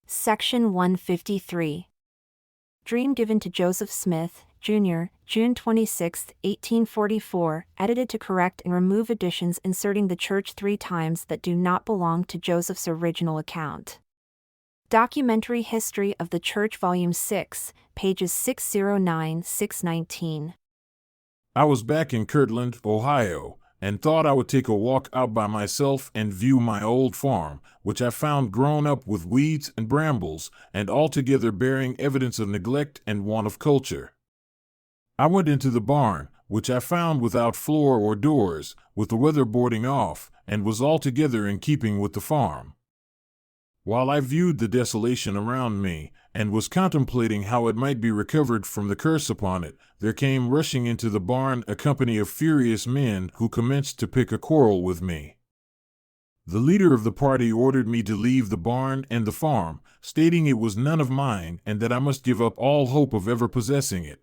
Section 153. Dream given to Joseph Smith, Jr., June 26, 1844, edited to correct and remove additions inserting the church 3 times that do not belong to Joseph's original account. Documentary History of the Church Volume 6, pages 609-619. I was back in Kirtland, Ohio, and thought I would take a walk out by myself and view my old farm, which I found grown up with weeds and brambles, and altogether bearing evidence of neglect and want of culture. I went into the barn, which I found without floor or doors, with the weatherboarding off, and was altogether in keeping with the farm. While I viewed the desolation around me, and was contemplating how it might be recovered from the curse upon it, there came rushing into the barn a company of furious men who commenced to pick a quarrel with me. The leader of the party ordered me to leave the barn and the farm, stating it was none of mine and that I must give up all hope of ever possessing it.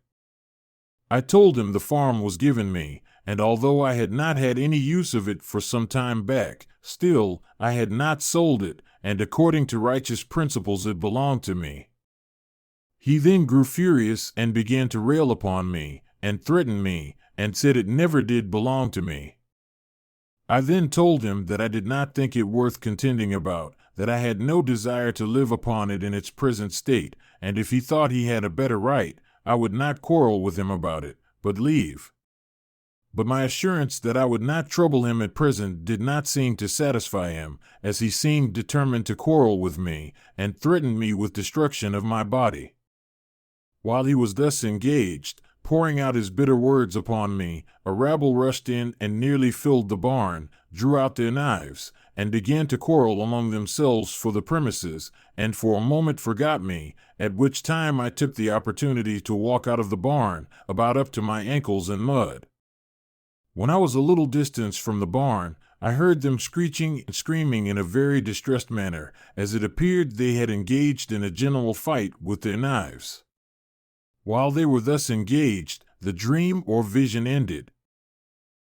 I told him the farm was given me, and although I had not had any use of it for some time back, still I had not sold it, and according to righteous principles it belonged to me. He then grew furious and began to rail upon me, and threatened me, and said it never did belong to me. I then told him that I did not think it worth contending about, that I had no desire to live upon it in its present state, and if he thought he had a better right, I would not quarrel with him about it, but leave. But my assurance that I would not trouble him at present did not seem to satisfy him, as he seemed determined to quarrel with me, and threatened me with destruction of my body. While he was thus engaged, pouring out his bitter words upon me, a rabble rushed in and nearly filled the barn, drew out their knives, and began to quarrel among themselves for the premises, and for a moment forgot me, at which time I took the opportunity to walk out of the barn, about up to my ankles in mud. When I was a little distance from the barn, I heard them screeching and screaming in a very distressed manner, as it appeared they had engaged in a general fight with their knives. While they were thus engaged, the dream or vision ended,